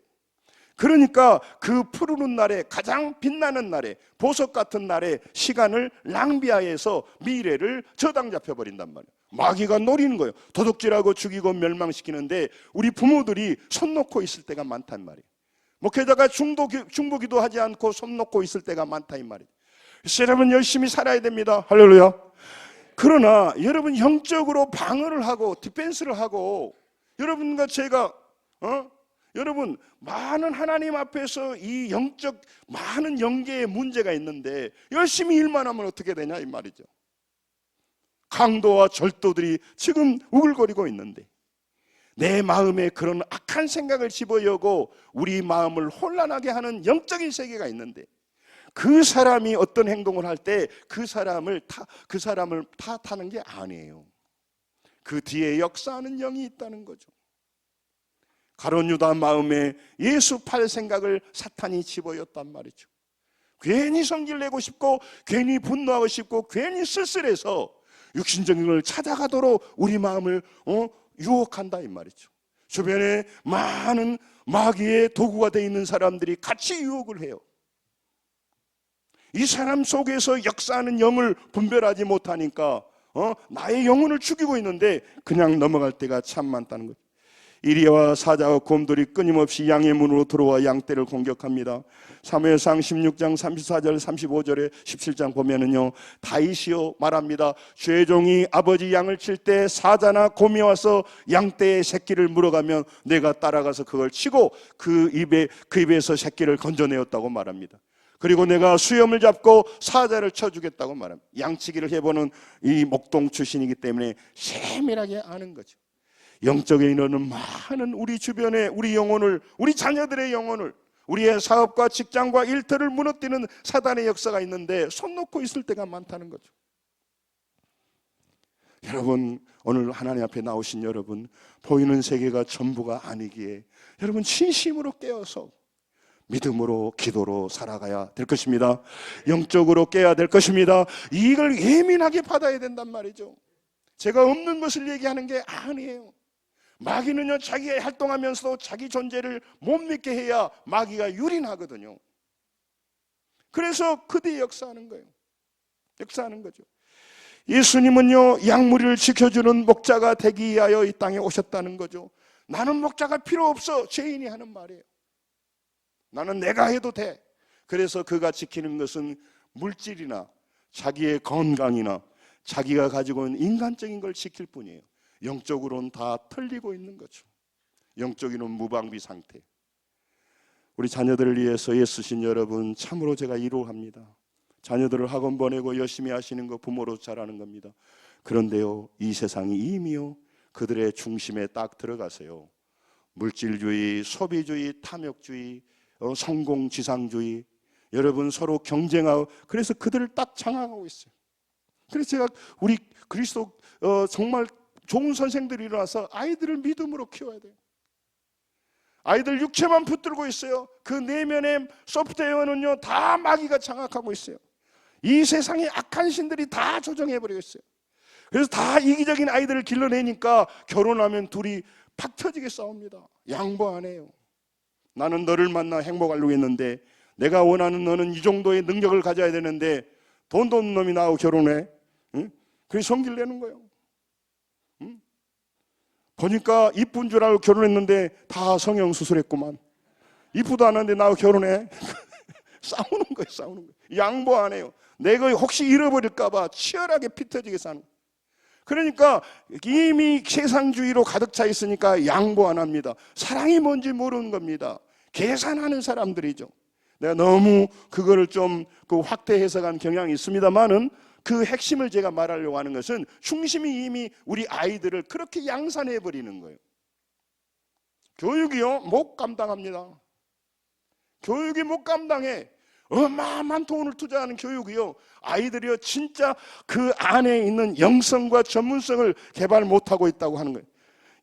[SPEAKER 2] 그러니까 그 푸르른 날에 가장 빛나는 날에 보석 같은 날에 시간을 낭비하여서 미래를 저당 잡혀버린단 말이에요. 마귀가 노리는 거예요. 도둑질하고 죽이고 멸망시키는데 우리 부모들이 손 놓고 있을 때가 많단 말이에요. 목회자가 중보기도 하지 않고 손 놓고 있을 때가 많다 이 말이에요. 그래서 여러분 열심히 살아야 됩니다. 할렐루야. 그러나 여러분 영적으로 방어를 하고 디펜스를 하고 여러분과 제가 여러분 많은 하나님 앞에서 이 영적 많은 영계의 문제가 있는데 열심히 일만 하면 어떻게 되냐 이 말이죠. 강도와 절도들이 지금 우글거리고 있는데 내 마음에 그런 악한 생각을 집어여고 우리 마음을 혼란하게 하는 영적인 세계가 있는데 그 사람이 어떤 행동을 할 때 그 사람을 탓하는 게 아니에요. 그 뒤에 역사하는 영이 있다는 거죠. 가룟 유다 마음에 예수 팔 생각을 사탄이 집어였단 말이죠. 괜히 성질 내고 싶고 괜히 분노하고 싶고 괜히 쓸쓸해서 육신적인 걸 찾아가도록 우리 마음을 유혹한다 이 말이죠. 주변에 많은 마귀의 도구가 되어 있는 사람들이 같이 유혹을 해요. 이 사람 속에서 역사하는 영을 분별하지 못하니까 나의 영혼을 죽이고 있는데 그냥 넘어갈 때가 참 많다는 거죠. 이리와 사자와 곰돌이 끊임없이 양의 문으로 들어와 양떼를 공격합니다. 사무엘상 16장 34절 35절에 17장 보면은요 다윗이요 말합니다. 죄종이 아버지 양을 칠 때 사자나 곰이 와서 양떼의 새끼를 물어가면 내가 따라가서 그걸 치고 그 입에서 새끼를 건져내었다고 말합니다. 그리고 내가 수염을 잡고 사자를 쳐주겠다고 말합니다. 양치기를 해보는 이 목동 출신이기 때문에 세밀하게 아는 거죠. 영적인 인원은 많은 우리 주변에 우리 영혼을, 우리 자녀들의 영혼을, 우리의 사업과 직장과 일터를 무너뜨리는 사단의 역사가 있는데 손 놓고 있을 때가 많다는 거죠. 여러분, 오늘 하나님 앞에 나오신 여러분, 보이는 세계가 전부가 아니기에 여러분 진심으로 깨어서 믿음으로 기도로 살아가야 될 것입니다. 영적으로 깨야 될 것입니다. 이걸 예민하게 받아야 된단 말이죠. 제가 없는 것을 얘기하는 게 아니에요. 마귀는요, 자기가 활동하면서도 자기 존재를 못 믿게 해야 마귀가 유린하거든요. 그래서 그들이 역사하는 거예요. 역사하는 거죠. 예수님은요, 양무리를 지켜주는 목자가 되기 위하여 이 땅에 오셨다는 거죠. 나는 목자가 필요 없어, 죄인이 하는 말이에요. 나는 내가 해도 돼. 그래서 그가 지키는 것은 물질이나 자기의 건강이나 자기가 가지고 있는 인간적인 걸 지킬 뿐이에요. 영적으로는 다 털리고 있는 거죠. 영적으로는 무방비 상태. 우리 자녀들을 위해서 애쓰신 여러분, 참으로 제가 위로합니다. 자녀들을 학원 보내고 열심히 하시는 거 부모로 잘하는 겁니다. 그런데요, 이 세상이 이미요 그들의 중심에 딱 들어가세요. 물질주의, 소비주의, 탐욕주의, 성공지상주의, 여러분 서로 경쟁하고, 그래서 그들을 딱 장악하고 있어요. 그래서 제가 우리 그리스도 정말 좋은 선생들이 일어나서 아이들을 믿음으로 키워야 돼요. 아이들 육체만 붙들고 있어요. 그 내면의 소프트웨어는요 다 마귀가 장악하고 있어요. 이 세상의 악한 신들이 다 조정해버리고 있어요. 그래서 다 이기적인 아이들을 길러내니까 결혼하면 둘이 팍 터지게 싸웁니다. 양보 안 해요. 나는 너를 만나 행복하려고 했는데, 내가 원하는 너는 이 정도의 능력을 가져야 되는데 돈도 없는 놈이 나하고 결혼해? 응? 그게 성질 내는 거예요. 응? 보니까 이쁜 줄 알고 결혼했는데 다 성형수술했구만. 이쁘도 않은데 나하고 결혼해? 싸우는 거예요. 싸우는 거예요. 양보 안 해요. 내가 혹시 잃어버릴까 봐 치열하게 피 터지게 사는 거예요. 그러니까 이미 세상주의로 가득 차 있으니까 양보 안 합니다. 사랑이 뭔지 모르는 겁니다. 계산하는 사람들이죠. 내가 너무 그거를 좀 확대 해석한 경향이 있습니다만은, 그 핵심을 제가 말하려고 하는 것은 중심이 이미 우리 아이들을 그렇게 양산해 버리는 거예요. 교육이요 못 감당합니다. 교육이 못 감당해. 어마어마한 돈을 투자하는 교육이요, 아이들이요 진짜 그 안에 있는 영성과 전문성을 개발 못하고 있다고 하는 거예요.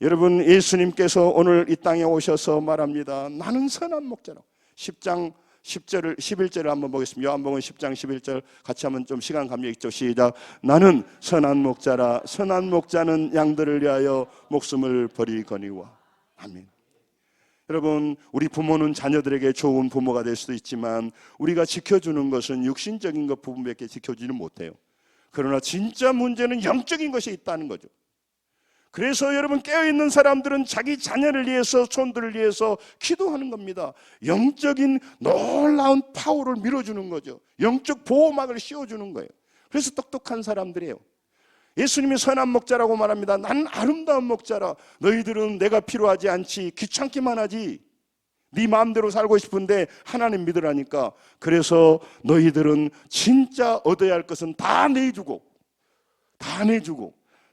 [SPEAKER 2] 여러분, 예수님께서 오늘 이 땅에 오셔서 말합니다. 나는 선한 목자라고. 10장 10절을 11절을 한번 보겠습니다. 요한복음 10장 11절 같이 한번 좀 시간 감력 있죠. 시작. 나는 선한 목자라. 선한 목자는 양들을 위하여 목숨을 버리거니와. 아멘. 여러분, 우리 부모는 자녀들에게 좋은 부모가 될 수도 있지만 우리가 지켜주는 것은 육신적인 것 부분밖에 지켜주지는 못해요. 그러나 진짜 문제는 영적인 것이 있다는 거죠. 그래서 여러분, 깨어있는 사람들은 자기 자녀를 위해서, 손들을 위해서 기도하는 겁니다. 영적인 놀라운 파워를 밀어주는 거죠. 영적 보호막을 씌워주는 거예요. 그래서 똑똑한 사람들이에요. 예수님이 선한 목자라고 말합니다. 나는 아름다운 목자라. 너희들은 내가 필요하지 않지, 귀찮기만 하지. 네 마음대로 살고 싶은데 하나님 믿으라니까. 그래서 너희들은 진짜 얻어야 할 것은 다 내주고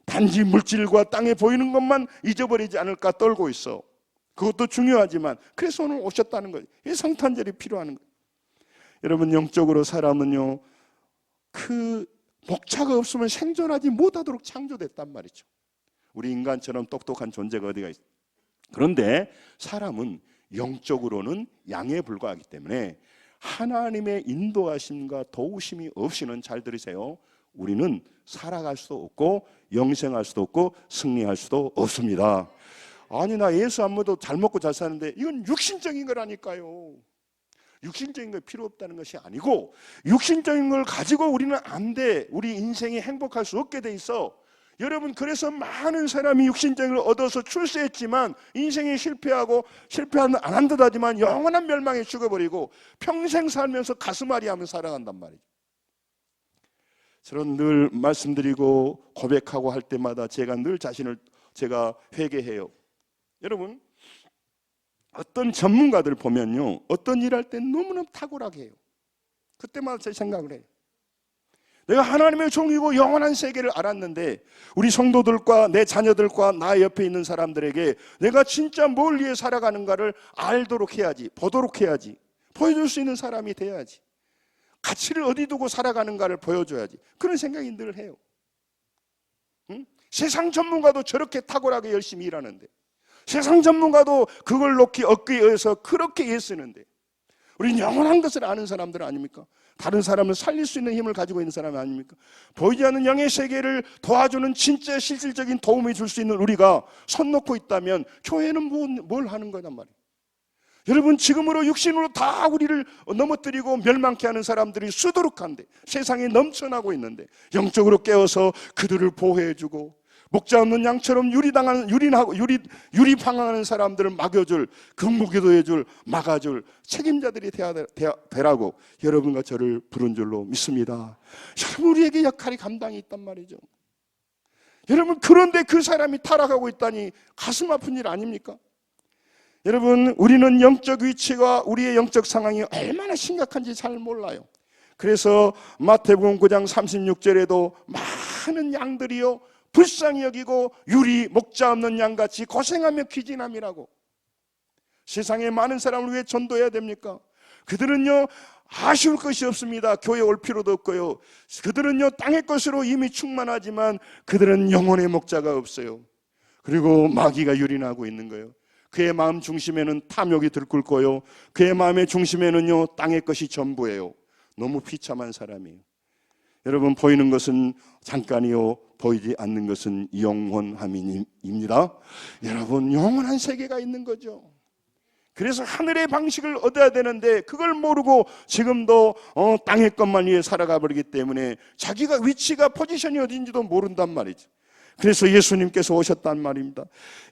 [SPEAKER 2] 단지 물질과 땅에 보이는 것만 잊어버리지 않을까 떨고 있어. 그것도 중요하지만, 그래서 오늘 오셨다는 거예요. 이 성탄절이 필요한 거예요. 여러분, 영적으로 사람은요 그 목차가 없으면 생존하지 못하도록 창조됐단 말이죠. 우리 인간처럼 똑똑한 존재가 어디가 있어요. 그런데 사람은 영적으로는 양에 불과하기 때문에 하나님의 인도하심과 도우심이 없이는, 잘 들으세요, 우리는 살아갈 수도 없고 영생할 수도 없고 승리할 수도 없습니다. 아니, 나 예수 안 믿어도 잘 먹고 잘 사는데, 이건 육신적인 거라니까요. 육신적인 거 필요 없다는 것이 아니고, 육신적인 걸 가지고 우리는 안 돼. 우리 인생이 행복할 수 없게 돼 있어. 여러분, 그래서 많은 사람이 육신적인 걸 얻어서 출세했지만 인생이 실패하고, 실패는 안 한 듯하지만 영원한 멸망에 죽어버리고 평생 살면서 가슴앓이 하면서 살아간단 말이죠. 저는 늘 말씀드리고 고백하고 할 때마다 제가 늘 자신을 제가 회개해요. 여러분, 어떤 전문가들 보면요, 어떤 일 할 때 너무너무 탁월하게 해요. 그때마다 제 생각을 해요. 내가 하나님의 종이고 영원한 세계를 알았는데, 우리 성도들과 내 자녀들과 나 옆에 있는 사람들에게 내가 진짜 뭘 위해 살아가는가를 알도록 해야지, 보도록 해야지, 보여줄 수 있는 사람이 돼야지, 가치를 어디 두고 살아가는가를 보여줘야지, 그런 생각이 늘 해요. 응? 세상 전문가도 저렇게 탁월하게 열심히 일하는데, 세상 전문가도 그걸 얻기 위해서 그렇게 애쓰는데, 우리는 영원한 것을 아는 사람들 아닙니까? 다른 사람을 살릴 수 있는 힘을 가지고 있는 사람 아닙니까? 보이지 않는 영의 세계를 도와주는 진짜 실질적인 도움을 줄 수 있는 우리가 손 놓고 있다면 교회는 뭘 하는 거란 말이에요. 여러분, 지금으로 육신으로 다 우리를 넘어뜨리고 멸망케 하는 사람들이 수두룩한데, 세상에 넘쳐나고 있는데, 영적으로 깨어서 그들을 보호해주고 목자 없는 양처럼 유리방황하는 사람들을 막여줄, 긍부기도해줄, 막아줄 책임자들이 되라고 여러분과 저를 부른 줄로 믿습니다. 여러분, 우리에게 역할이 감당이 있단 말이죠. 여러분, 그런데 그 사람이 타락하고 있다니 가슴 아픈 일 아닙니까? 여러분, 우리는 영적 위치와 우리의 영적 상황이 얼마나 심각한지 잘 몰라요. 그래서 마태복음 9장 36절에도 많은 양들이요 불쌍히 여기고 목자 없는 양같이 고생하며 기진함이라고. 세상에 많은 사람을 왜 전도해야 됩니까? 그들은요 아쉬울 것이 없습니다. 교회 올 필요도 없고요. 그들은요 땅의 것으로 이미 충만하지만 그들은 영혼의 목자가 없어요. 그리고 마귀가 유린하고 있는 거예요. 그의 마음 중심에는 탐욕이 들끓고요, 그의 마음의 중심에는요 땅의 것이 전부예요. 너무 비참한 사람이에요. 여러분, 보이는 것은 잠깐이요 보이지 않는 것은 영원함입니다. 여러분, 영원한 세계가 있는 거죠. 그래서 하늘의 방식을 얻어야 되는데 그걸 모르고 지금도 땅의 것만 위해 살아가 버리기 때문에 자기가 위치가 포지션이 어딘지도 모른단 말이죠. 그래서 예수님께서 오셨단 말입니다.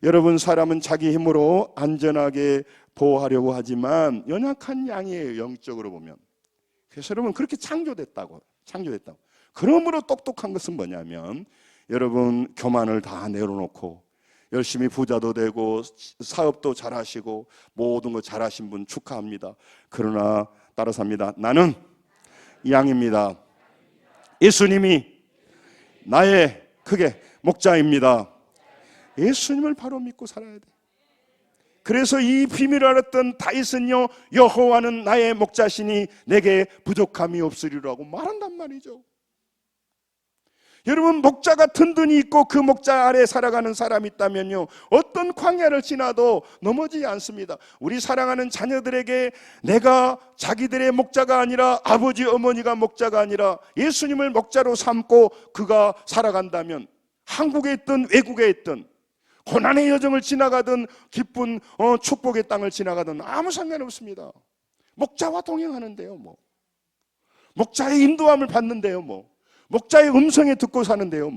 [SPEAKER 2] 여러분, 사람은 자기 힘으로 안전하게 보호하려고 하지만 연약한 양이에요, 영적으로 보면. 그래서 여러분, 그렇게 창조됐다고. 그러므로 똑똑한 것은 뭐냐면, 여러분, 교만을 다 내려놓고 열심히 부자도 되고 사업도 잘하시고 모든 거 잘하신 분 축하합니다. 그러나 따라서 합니다. 나는 양입니다. 예수님이 나의 크게 목자입니다. 예수님을 바로 믿고 살아야 돼. 그래서 이 비밀을 알았던 다윗은요, 여호와는 나의 목자시니 내게 부족함이 없으리라고 말한단 말이죠. 여러분, 목자가 든든히 있고 그 목자 아래 살아가는 사람이 있다면요 어떤 광야를 지나도 넘어지지 않습니다. 우리 사랑하는 자녀들에게 내가 자기들의 목자가 아니라 아버지 어머니가 목자가 아니라 예수님을 목자로 삼고 그가 살아간다면, 한국에 있든 외국에 있든 고난의 여정을 지나가든 기쁜 축복의 땅을 지나가든 아무 상관없습니다. 목자와 동행하는데요, 목자의 인도함을 받는데요, 목자의 음성에 듣고 사는데요,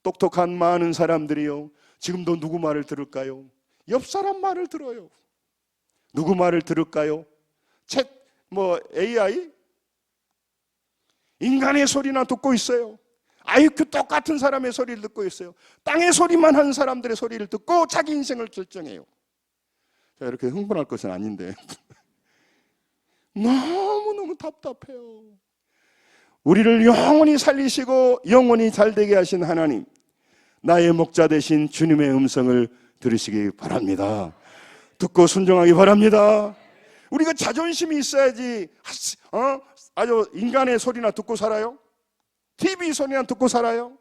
[SPEAKER 2] 똑똑한 많은 사람들이요 지금도 누구 말을 들을까요? 옆 사람 말을 들어요. 누구 말을 들을까요? AI? 인간의 소리나 듣고 있어요. IQ 똑같은 사람의 소리를 듣고 있어요. 땅의 소리만 하는 사람들의 소리를 듣고 자기 인생을 결정해요. 자, 이렇게 흥분할 것은 아닌데 너무너무 답답해요. 우리를 영원히 살리시고 영원히 잘되게 하신 하나님, 나의 목자 되신 주님의 음성을 들으시기 바랍니다. 듣고 순종하기 바랍니다. 우리가 자존심이 있어야지 아주 인간의 소리나 듣고 살아요? TV 소리나 듣고 살아요?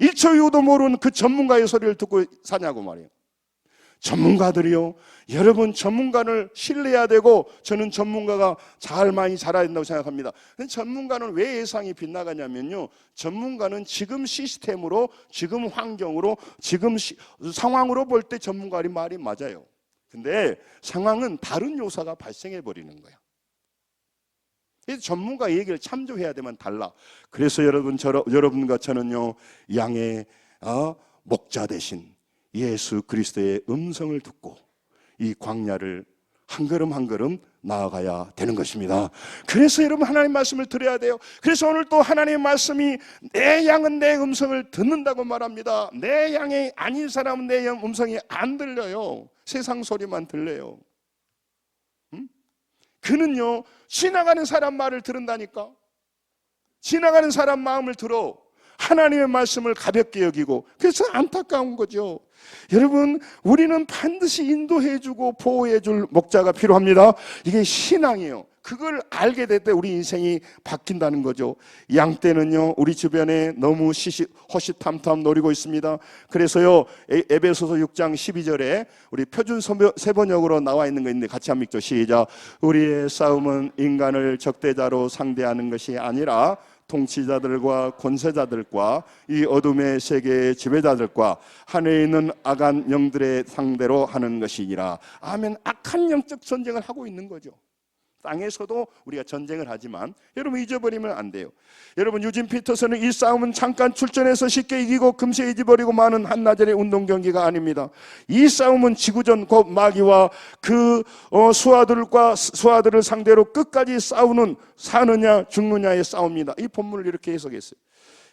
[SPEAKER 2] 1초 이후도 모르는 그 전문가의 소리를 듣고 사냐고 말이에요. 전문가들이요, 여러분, 전문가를 신뢰해야 되고 저는 전문가가 많이 자라야 된다고 생각합니다. 전문가는 왜 예상이 빗나가냐면요, 전문가는 지금 시스템으로, 지금 환경으로, 지금 상황으로 볼 때 전문가의 말이 맞아요. 근데 상황은 다른 요소가 발생해 버리는 거예요. 그래서 전문가 얘기를 참조해야 되면 달라. 그래서 여러분과 저는요 양의 목자 되신 예수 그리스도의 음성을 듣고 이 광야를 한 걸음 한 걸음 나아가야 되는 것입니다. 그래서 여러분, 하나님의 말씀을 들어야 돼요. 그래서 오늘 또 하나님의 말씀이 내 양은 내 음성을 듣는다고 말합니다. 내 양이 아닌 사람은 내 음성이 안 들려요. 세상 소리만 들려요. 그는요 지나가는 사람 말을 들은다니까. 지나가는 사람 마음을 들어 하나님의 말씀을 가볍게 여기고, 그래서 안타까운 거죠. 여러분, 우리는 반드시 인도해주고 보호해줄 목자가 필요합니다. 이게 신앙이에요. 그걸 알게 될 때 우리 인생이 바뀐다는 거죠. 양 떼는요, 우리 주변에 너무 허시탐탐 노리고 있습니다. 그래서요, 에베소서 6장 12절에 우리 표준 세번역으로 나와 있는 거 있는데 같이 한번 읽죠. 시작. 우리의 싸움은 인간을 적대자로 상대하는 것이 아니라 통치자들과 권세자들과 이 어둠의 세계의 지배자들과 하늘에 있는 악한 영들의 상대로 하는 것이니라. 아멘. 악한 영적 전쟁을 하고 있는 거죠. 땅에서도 우리가 전쟁을 하지만 여러분 잊어버리면 안 돼요. 여러분 유진 피터슨은 이 싸움은 잠깐 출전해서 쉽게 이기고 금세 잊어버리고 마는 한나절의 운동 경기가 아닙니다. 이 싸움은 지구전 곧 마귀와 그 수하들을 상대로 끝까지 싸우는 사느냐 죽느냐의 싸움입니다. 이 본문을 이렇게 해석했어요.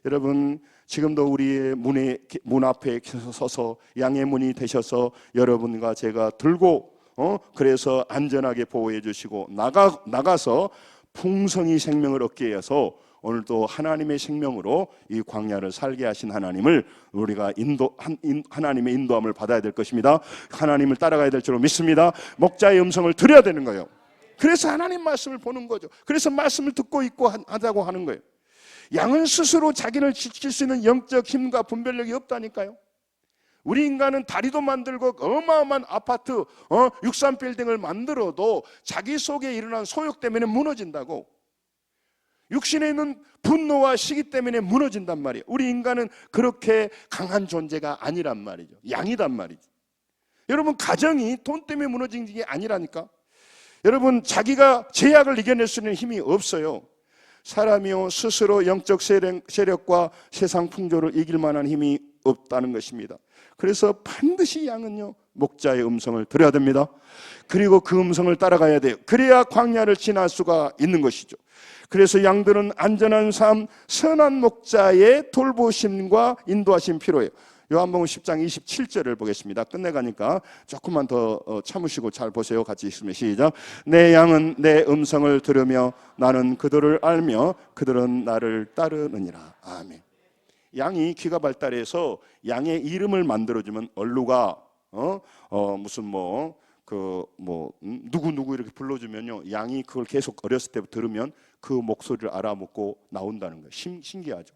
[SPEAKER 2] 여러분 지금도 우리의 문 앞에 서서 양의 문이 되셔서 여러분과 제가 들고 그래서 안전하게 보호해 주시고 나가서 풍성히 생명을 얻게 해서 오늘도 하나님의 생명으로 이 광야를 살게 하신 하나님을 우리가 하나님의 인도함을 받아야 될 것입니다. 하나님을 따라가야 될 줄로 믿습니다. 목자의 음성을 들어야 되는 거예요. 그래서 하나님 말씀을 보는 거죠. 그래서 말씀을 듣고 있고 하자고 하는 거예요. 양은 스스로 자기를 지킬 수 있는 영적 힘과 분별력이 없다니까요. 우리 인간은 다리도 만들고 어마어마한 아파트 63빌딩을 만들어도 자기 속에 일어난 소욕 때문에 무너진다고. 육신에 있는 분노와 시기 때문에 무너진단 말이에요. 우리 인간은 그렇게 강한 존재가 아니란 말이죠. 양이단 말이죠. 여러분 가정이 돈 때문에 무너진 게 아니라니까. 여러분 자기가 제약을 이겨낼 수 있는 힘이 없어요. 사람이요 스스로 영적 세력과 세상 풍조를 이길 만한 힘이 없다는 것입니다. 그래서 반드시 양은요 목자의 음성을 들어야 됩니다. 그리고 그 음성을 따라가야 돼요. 그래야 광야를 지날 수가 있는 것이죠. 그래서 양들은 안전한 삶, 선한 목자의 돌보심과 인도하심 필요해요. 요한복음 10장 27절을 보겠습니다. 끝내가니까 조금만 더 참으시고 잘 보세요. 같이 읽으면 시작. 내 양은 내 음성을 들으며 나는 그들을 알며 그들은 나를 따르느니라. 아멘. 양이 귀가 발달해서 양의 이름을 만들어주면 얼루가 무슨 누구 이렇게 불러주면요 양이 그걸 계속 어렸을 때부터 들으면 그 목소리를 알아먹고 나온다는 거예요. 신기하죠.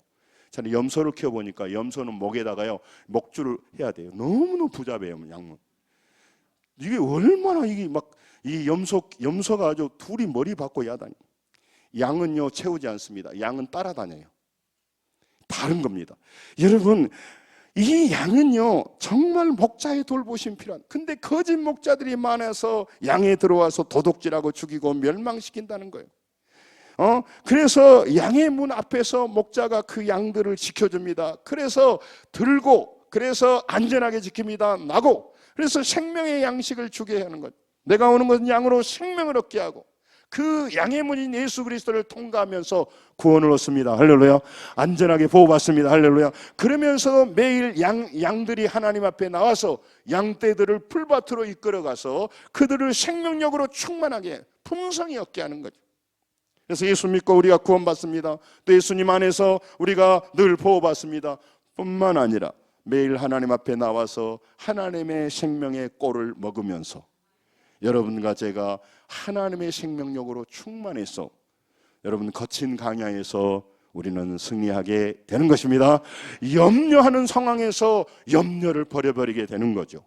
[SPEAKER 2] 저는 염소를 키워보니까 염소는 목에다가요 목줄을 해야 돼요. 너무너무 부자배요 양은. 이게 얼마나 이게 막 이 염소가 아주 둘이 머리 받고 야다니. 양은요 채우지 않습니다. 양은 따라다녀요. 다른 겁니다. 여러분 이 양은요 정말 목자의 돌보심 필요한. 근데 거짓 목자들이 많아서 양에 들어와서 도둑질하고 죽이고 멸망시킨다는 거예요. 그래서 양의 문 앞에서 목자가 그 양들을 지켜줍니다. 그래서 들고 그래서 안전하게 지킵니다. 나고 그래서 생명의 양식을 주게 하는 것. 내가 오는 것은 양으로 생명을 얻게 하고 그 양의 문인 예수 그리스도를 통과하면서 구원을 얻습니다. 할렐루야. 안전하게 보호받습니다. 할렐루야. 그러면서 매일 양들이 하나님 앞에 나와서 양떼들을 풀밭으로 이끌어가서 그들을 생명력으로 충만하게 풍성히 얻게 하는 거죠. 그래서 예수 믿고 우리가 구원받습니다. 또 예수님 안에서 우리가 늘 보호받습니다. 뿐만 아니라 매일 하나님 앞에 나와서 하나님의 생명의 꼴을 먹으면서 여러분과 제가 하나님의 생명력으로 충만해서 여러분 거친 광야에서 우리는 승리하게 되는 것입니다. 염려하는 상황에서 염려를 버려버리게 되는 거죠.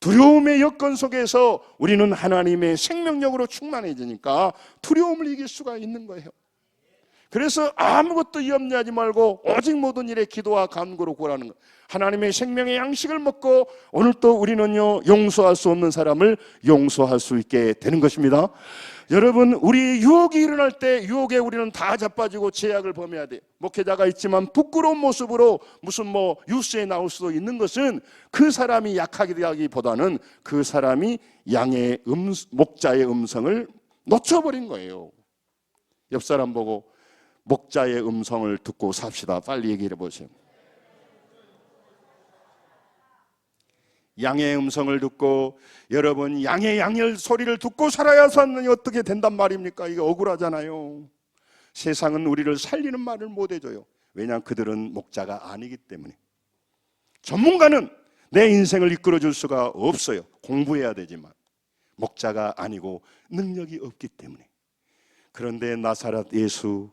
[SPEAKER 2] 두려움의 여건 속에서 우리는 하나님의 생명력으로 충만해지니까 두려움을 이길 수가 있는 거예요. 그래서 아무것도 염려하지 말고 오직 모든 일에 기도와 간구로 구하는 것. 하나님의 생명의 양식을 먹고 오늘 또 우리는요 용서할 수 없는 사람을 용서할 수 있게 되는 것입니다. 여러분 우리 유혹이 일어날 때 유혹에 우리는 다 자빠지고 제약을 범해야 돼요. 목회자가 있지만 부끄러운 모습으로 무슨 뉴스에 나올 수도 있는 것은 그 사람이 약하기보다는 그 사람이 양의 목자의 음성을 놓쳐버린 거예요. 옆 사람 보고 목자의 음성을 듣고 삽시다. 빨리 얘기해 보세요. 양의 음성을 듣고 여러분 양의 소리를 듣고 살아야 어떻게 된단 말입니까? 이게 억울하잖아요. 세상은 우리를 살리는 말을 못 해줘요. 왜냐하면 그들은 목자가 아니기 때문에. 전문가는 내 인생을 이끌어줄 수가 없어요. 공부해야 되지만 목자가 아니고 능력이 없기 때문에. 그런데 나사렛 예수,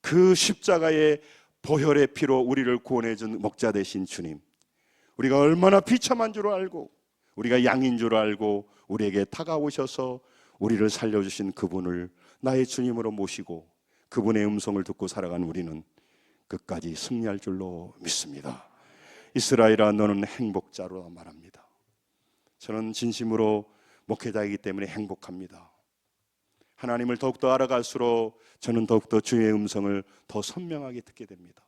[SPEAKER 2] 그 십자가의 보혈의 피로 우리를 구원해 준 목자 되신 주님, 우리가 얼마나 비참한 줄 알고 우리가 양인 줄 알고 우리에게 다가오셔서 우리를 살려주신 그분을 나의 주님으로 모시고 그분의 음성을 듣고 살아간 우리는 끝까지 승리할 줄로 믿습니다. 이스라엘아, 너는 행복자로 말합니다. 저는 진심으로 목회자이기 때문에 행복합니다. 하나님을 더욱더 알아갈수록 저는 더욱더 주의 음성을 더 선명하게 듣게 됩니다.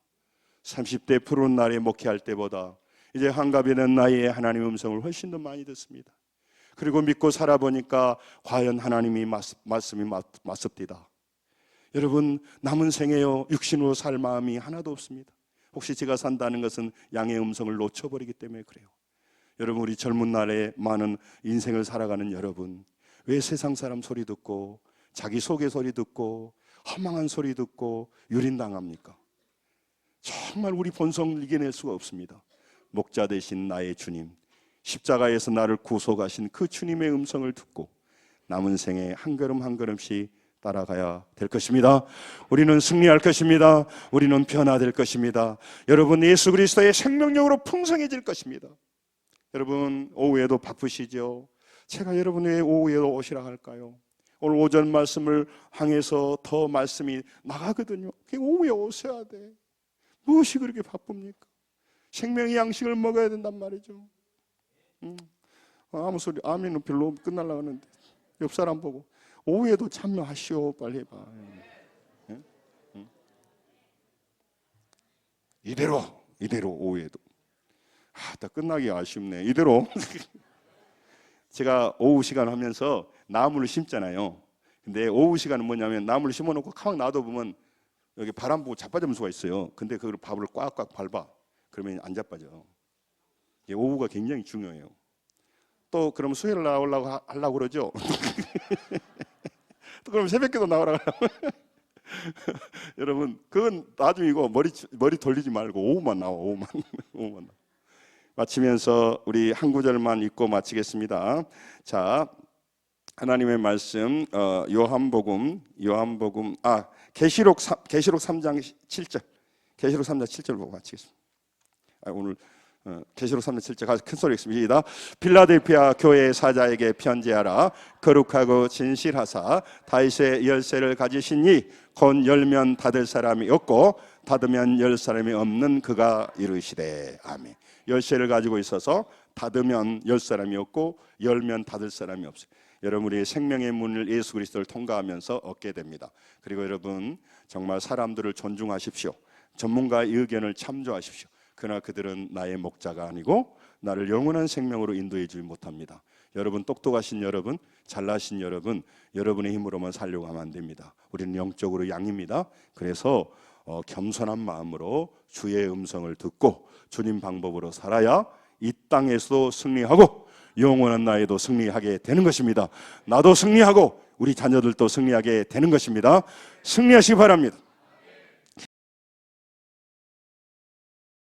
[SPEAKER 2] 30대 푸른 날에 목회할 때보다 이제 한갑이 된 나이에 하나님의 음성을 훨씬 더 많이 듣습니다. 그리고 믿고 살아보니까 과연 하나님이 말씀이 맞습니다. 여러분, 남은 생에요 육신으로 살 마음이 하나도 없습니다. 혹시 제가 산다는 것은 양의 음성을 놓쳐버리기 때문에 그래요. 여러분, 우리 젊은 날에 많은 인생을 살아가는 여러분, 왜 세상 사람 소리 듣고 자기 속의 소리 듣고 허망한 소리 듣고 유린당합니까? 정말 우리 본성을 이겨낼 수가 없습니다. 목자 되신 나의 주님, 십자가에서 나를 구속하신 그 주님의 음성을 듣고 남은 생에 한 걸음 한 걸음씩 따라가야 될 것입니다. 우리는 승리할 것입니다. 우리는 변화될 것입니다. 여러분, 예수 그리스도의 생명력으로 풍성해질 것입니다. 여러분, 오후에도 바쁘시죠? 제가 여러분의 오후에도 오시라 할까요? 오늘 오전 말씀을 향해서 더 말씀이 나가거든요. 오후에 오셔야 돼. 무엇이 그렇게 바쁩니까? 생명의 양식을 먹어야 된단 말이죠. 아무 소리, 아멘은 별로 끝날라 하는데 옆 사람 보고 오후에도 참여하시오, 빨리 해봐. 이대로 오후에도. 다 끝나기 아쉽네. 이대로. 제가 오후 시간 하면서 나무를 심잖아요. 근데 오후 시간은 뭐냐면 나무를 심어놓고 가만 놔둬보면 여기 바람 보고 자빠지는 수가 있어요. 근데 그걸 밥을 꽉꽉 밟아. 그러면 안 자빠져. 오후가 굉장히 중요해요. 또 그러면 수혜를 하려고 그러죠. 또 그럼 새벽에도 나오라고 여러분, 그건 나중에 이거 머리 돌리지 말고 오후만 나와. 오후만 나와. 마치면서 우리 한 구절만 읽고 마치겠습니다. 자, 하나님의 말씀, 계시록 3장 7절, 계시록 3장 7절 보고 마치겠습니다. 오늘 계시록 3장 7절 큰 소리 읽습니다. 필라델피아 교회 사자에게 편지하라. 거룩하고 진실하사 다윗의 열쇠를 가지시니 곧 열면 닫을 사람이 없고 닫으면 열 사람이 없는 그가 이르시되. 아멘. 열쇠를 가지고 있어서 닫으면 열 사람이 없고 열면 닫을 사람이 없어요. 여러분, 우리의 생명의 문을 예수 그리스도를 통과하면서 얻게 됩니다. 그리고 여러분, 정말 사람들을 존중하십시오. 전문가의 의견을 참조하십시오. 그러나 그들은 나의 목자가 아니고 나를 영원한 생명으로 인도해 주지 못합니다. 여러분, 똑똑하신 여러분, 잘나신 여러분, 여러분의 힘으로만 살려고 하면 안 됩니다. 우리는 영적으로 양입니다. 그래서 겸손한 마음으로 주의 음성을 듣고 주님 방법으로 살아야 이 땅에서도 승리하고 영원한 나에도 승리하게 되는 것입니다. 나도 승리하고 우리 자녀들도 승리하게 되는 것입니다. 승리하시기 바랍니다.